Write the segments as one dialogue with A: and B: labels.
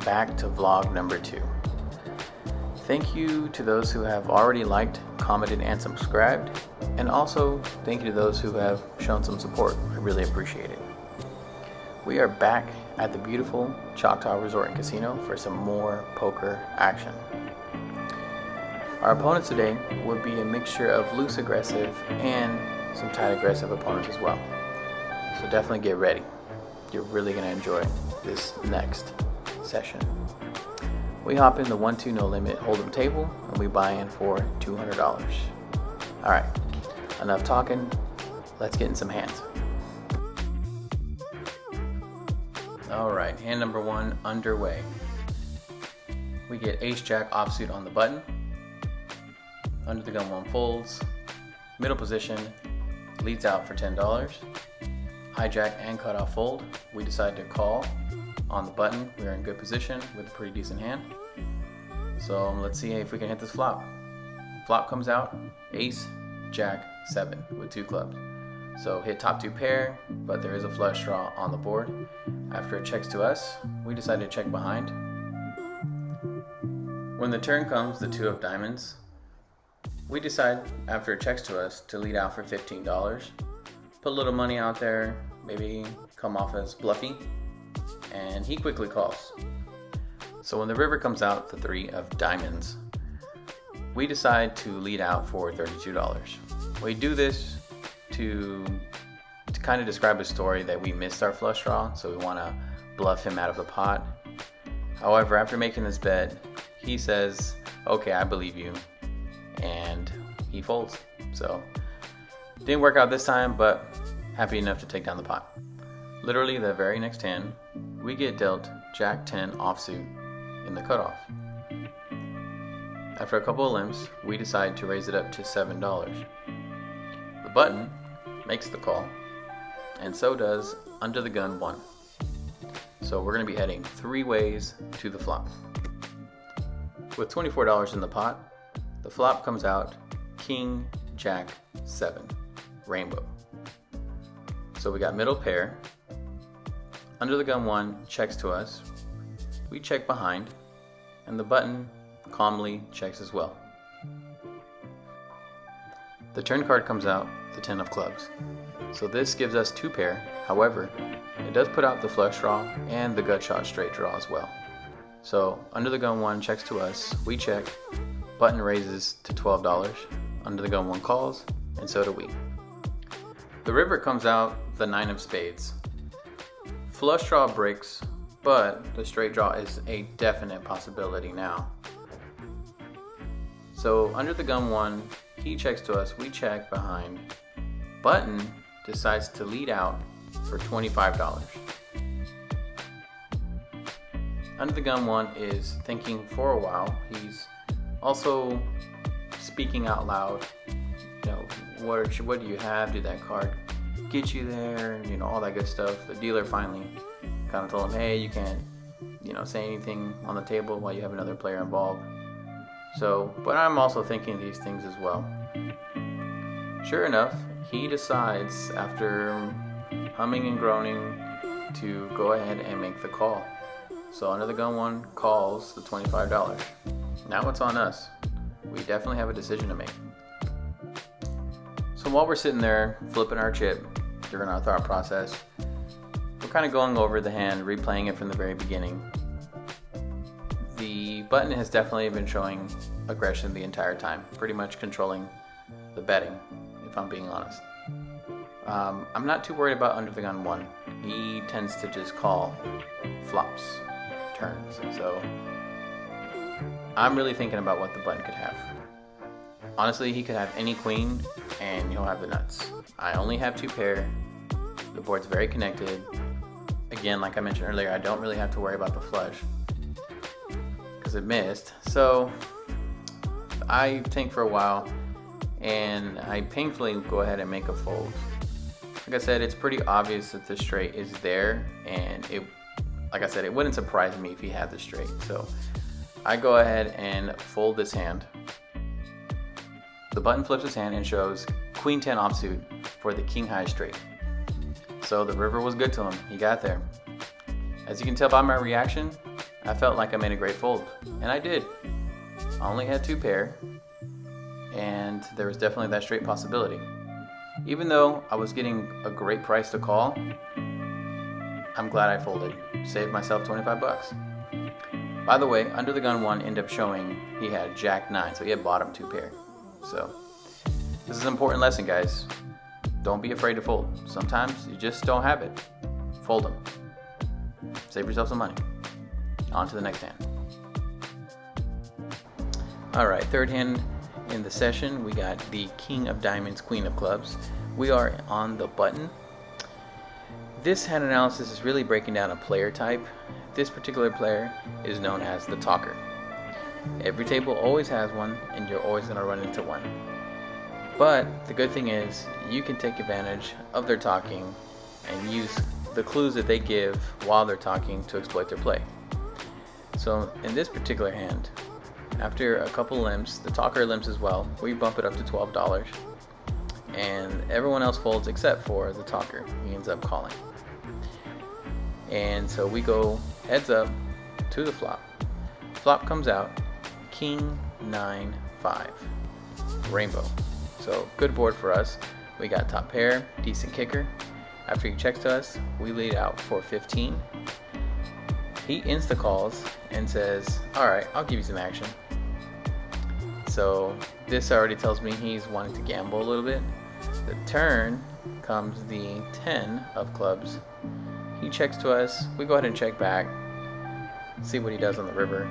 A: back to vlog number 2. Thank you to those who have already liked, commented, and subscribed, and also thank you to those who have shown some support. I really appreciate it. We are back at the beautiful Choctaw Resort Casino for some more poker action. Our opponents today would be a mixture of loose aggressive and some tight aggressive opponents as well. So definitely get ready. You're really going to enjoy this next session. We hop in the 1-2 no limit hold'em table and we buy in for $200. Alright, enough talking, let's get in some hands. Alright, hand number 1 underway. We get ace-jack offsuit on the button. Under the gun 1 folds. Middle position, leads out for $10. Hijack and cutoff fold. We decide to call on the button. We're in good position with a pretty decent hand. So let's see if we can hit this flop. Flop comes out, ace, jack, 7 with 2 clubs. So hit top 2 pair, but there is a flush draw on the board. After it checks to us, we decide to check behind. When the turn comes, the 2 of diamonds, we decide, after it checks to us, to lead out for $15. Put a little money out there, maybe come off as bluffy, and he quickly calls. So when the river comes out, the 3 of diamonds, we decide to lead out for $32. We do this to kind of describe a story that we missed our flush draw, so we want to bluff him out of the pot. However, after making this bet, he says, okay, I believe you, and he folds. So didn't work out this time, but happy enough to take down the pot. Literally the very next hand, we get dealt jack 10 offsuit in the cutoff. After a couple of limps, we decide to raise it up to $7. The button makes the call, and so does under the gun 1. So we're going to be heading 3 ways to the flop. With $24 in the pot, the flop comes out king, jack, 7, rainbow. So we got middle pair. Under the gun 1 checks to us. We check behind, and the button calmly checks as well. The turn card comes out, the 10 of clubs. So this gives us 2 pair. However, it does put out the flush draw and the gut shot straight draw as well. So under the gun 1 checks to us, we check, button raises to $12. Under the gun 1 calls, and so do we. The river comes out, the 9 of spades. Flush draw breaks, but the straight draw is a definite possibility now. So under the gun 1, he checks to us, we check behind. Button decides to lead out for $25. Under the gun 1 is thinking for a while. He's also speaking out loud. You know, what do you have? Did that card get you there? You know, all that good stuff. The dealer finally kind of told him, hey, you can't, say anything on the table while you have another player involved. So, but I'm also thinking these things as well. Sure enough, he decides, after humming and groaning, to go ahead and make the call. So under the gun 1 calls the $25. Now it's on us. We definitely have a decision to make. So while we're sitting there flipping our chip during our thought process, we're kind of going over the hand, replaying it from the very beginning. The button has definitely been showing aggression the entire time, pretty much controlling the betting, if I'm being honest. I'm not too worried about under the gun 1. He tends to just call flops, turns, so I'm really thinking about what the button could have. Honestly, he could have any queen and he'll have the nuts. I only have 2 pair. The board's very connected. Again, like I mentioned earlier, I don't really have to worry about the flush because it missed. So I think for a while and I painfully go ahead and make a fold. Like I said, it's pretty obvious that the straight is there, and like I said, it wouldn't surprise me if he had the straight. So I go ahead and fold this hand. The button flips his hand and shows Queen 10 offsuit for the King High straight. So the river was good to him. He got there. As you can tell by my reaction, I felt like I made a great fold, and I did. I only had 2 pair, and there was definitely that straight possibility. Even though I was getting a great price to call, I'm glad I folded. Saved myself 25 bucks. By the way, under the gun one ended up showing he had Jack 9, so he had bottom 2 pair. So this is an important lesson, guys. Don't be afraid to fold. Sometimes you just don't have it. Fold them. Save yourself some money. On to the next hand. Alright, third hand in the session, we got the King of Diamonds, Queen of Clubs. We are on the button. This hand analysis is really breaking down a player type. This particular player is known as the talker. Every table always has one, and you're always going to run into one. But the good thing is, you can take advantage of their talking and use the clues that they give while they're talking to exploit their play. So in this particular hand, after a couple limps, the talker limps as well, we bump it up to $12, and everyone else folds except for the talker. He ends up calling. And so we go heads up to the flop. Flop comes out, King 9 5, rainbow. So good board for us. We got top pair, decent kicker. After he checks to us, we lead out for 15. He insta calls and says, alright, I'll give you some action. So this already tells me he's wanting to gamble a little bit. The turn comes the 10 of clubs. He checks to us, we go ahead and check back, see what he does on the river.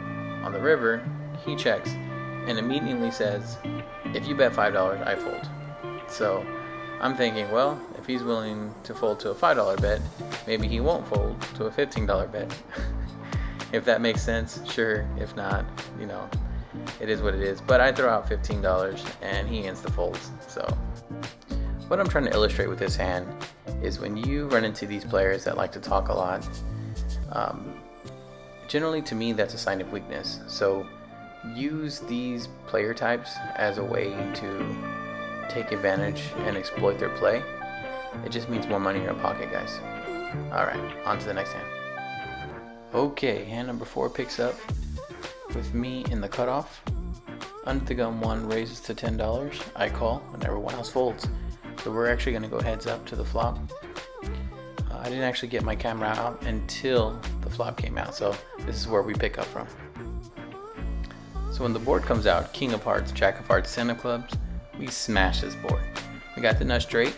A: On the river, he checks and immediately says, if you bet $5, I fold. So I'm thinking, well, if he's willing to fold to a $5 bet, maybe he won't fold to a $15 bet. If that makes sense, sure. If not, you know, it is what it is. But I throw out $15 and he insta folds. So what I'm trying to illustrate with this hand is when you run into these players that like to talk a lot, generally to me that's a sign of weakness. So use these player types as a way to take advantage and exploit their play. It just means more money in your pocket, guys. Alright, on to the next hand. Okay, hand number 4 picks up with me in the cutoff. Under the gun 1 raises to $10. I call and everyone else folds. So we're actually going to go heads up to the flop. I didn't actually get my camera out until the flop came out, so this is where we pick up from. So when the board comes out, King of Hearts, Jack of Hearts, 10 of Clubs, we smash this board. We got the nut straight.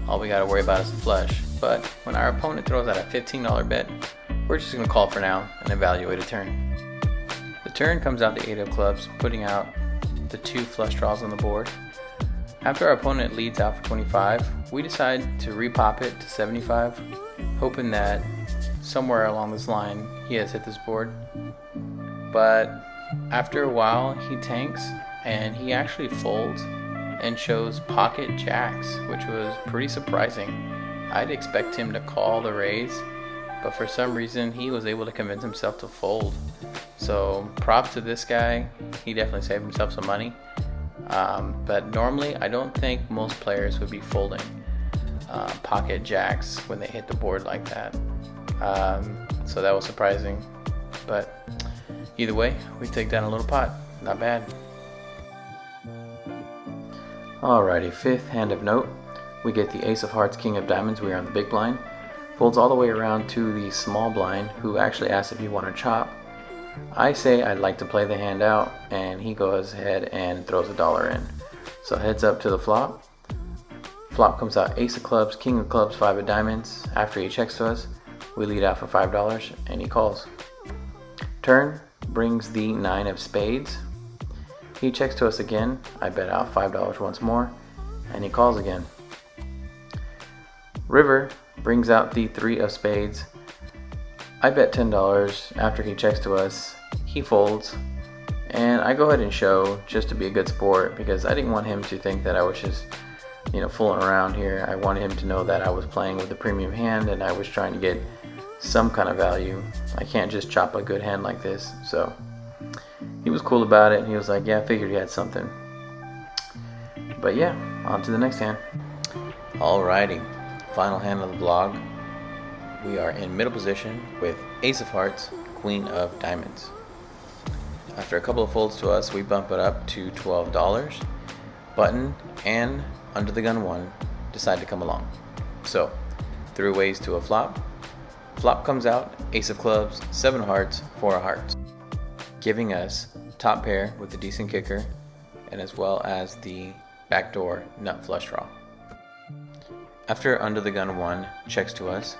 A: All we got to worry about is the flush. But when our opponent throws out a $15 bet, we're just going to call for now and evaluate a turn. The turn comes out the 8 of Clubs, putting out the 2 flush draws on the board. After our opponent leads out for 25, we decide to repop it to 75, hoping that somewhere along this line he has hit this board. But after a while he tanks and he actually folds and shows pocket jacks, which was pretty surprising. I'd expect him to call the raise, but for some reason he was able to convince himself to fold. So props to this guy, he definitely saved himself some money. But normally I don't think most players would be folding pocket jacks when they hit the board like that. So that was surprising, but either way, we take down a little pot. Not bad. Alrighty, 5th hand of note. We get the Ace of Hearts, King of Diamonds. We are on the big blind. Folds all the way around to the small blind, who actually asks if you want to chop. I say I'd like to play the hand out, and he goes ahead and throws $1 in. So heads up to the flop. Flop comes out Ace of Clubs, King of Clubs, 5 of Diamonds. After he checks to us, we lead out for $5 and he calls. Turn brings the 9 of Spades. He checks to us again. I bet out $5 once more and he calls again. River brings out the 3 of Spades. I bet $10 after he checks to us. He folds and I go ahead and show just to be a good sport, because I didn't want him to think that I was just, fooling around here. I wanted him to know that I was playing with a premium hand and I was trying to get some kind of value. I can't just chop a good hand like this. So he was cool about it. He was like, yeah, I figured you had something. But yeah, on to the next hand. Alrighty, final hand of the vlog. We are in middle position with Ace of Hearts, queen of diamonds. After a couple of folds to us, we bump it up to $12. Button and under the gun 1 decide to come along. So, 3 ways to a flop. Flop comes out, ace of clubs, 7 hearts, 4 hearts, giving us top pair with a decent kicker, and as well as the backdoor nut flush draw. After under the gun 1 checks to us,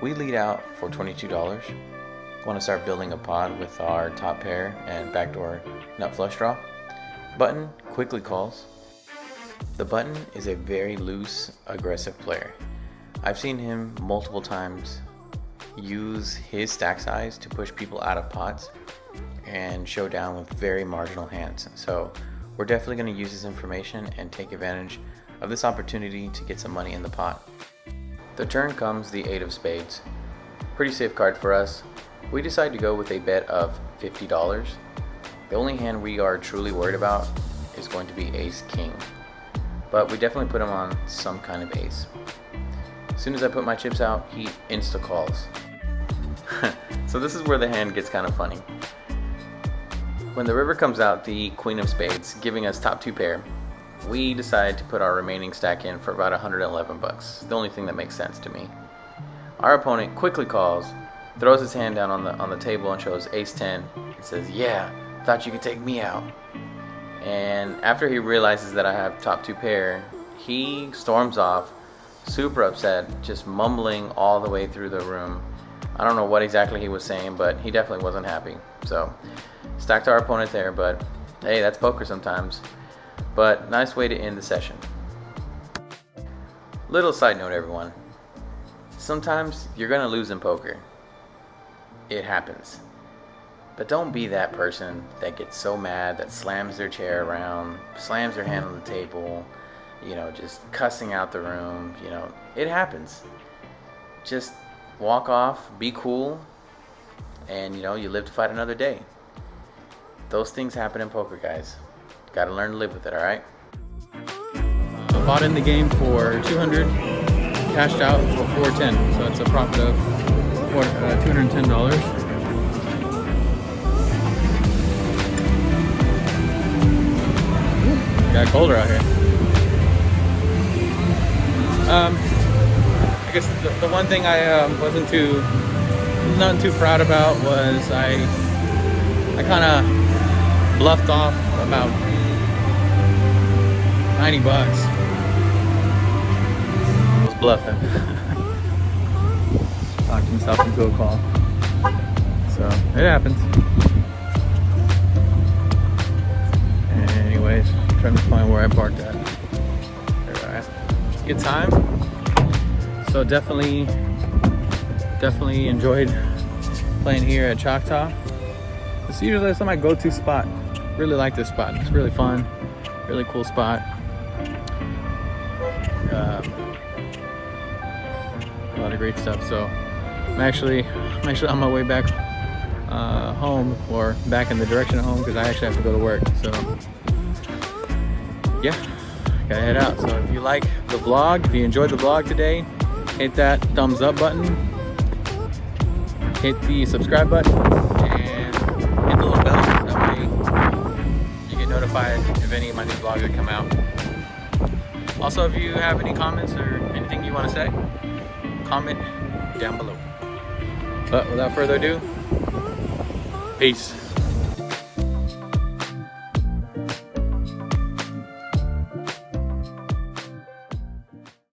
A: we lead out for $22. Want to start building a pot with our top pair and backdoor nut flush draw. Button quickly calls. The button is a very loose, aggressive player. I've seen him multiple times use his stack size to push people out of pots and show down with very marginal hands. So we're definitely going to use this information and take advantage of this opportunity to get some money in the pot. The turn comes the 8 of spades. Pretty safe card for us. We decide to go with a bet of $50. The only hand we are truly worried about is going to be ace king, but we definitely put him on some kind of ace. As soon as I put my chips out, he insta calls. So this is where the hand gets kind of funny. When the river comes out, the queen of spades, giving us top 2 pair, we decide to put our remaining stack in for about 111 bucks. The only thing that makes sense to me. Our opponent quickly calls, throws his hand down on the table and shows ace 10. He says, "Yeah, thought you could take me out." And after he realizes that I have top 2 pair, he storms off, super upset, just mumbling all the way through the room. I don't know what exactly he was saying, but he definitely wasn't happy. So, stacked our opponent there, but hey, that's poker sometimes. But nice way to end the session. Little side note, everyone. Sometimes you're gonna lose in poker. It happens. But don't be that person that gets so mad that slams their chair around, slams their hand on the table, just cussing out the room. It happens. Just walk off, be cool, and you live to fight another day. Those things happen in poker, guys. Gotta learn to live with it, alright?
B: Bought in the game for 200, cashed out for 410, so it's a profit of $210. Got colder out here. I guess the one thing I wasn't too proud about was I kind of bluffed off about 90 bucks. I was bluffing. Talked himself into a call. So it happens. Anyways, trying to find where I parked at. There I am. Good time. So definitely enjoyed playing here at Choctaw. It's usually my go-to spot. Really like this spot. It's really fun. Really cool spot. A lot of great stuff. So I'm actually on my way back home, or back in the direction of home, because I actually have to go to work. So yeah, gotta head out. So if you like the vlog, if you enjoyed the vlog today, hit that thumbs up button, hit the subscribe button, and hit the little bell. That way you get notified if any of my new vlogs that come out. Also, if you have any comments or anything you want to say, comment down below. But without further ado, peace.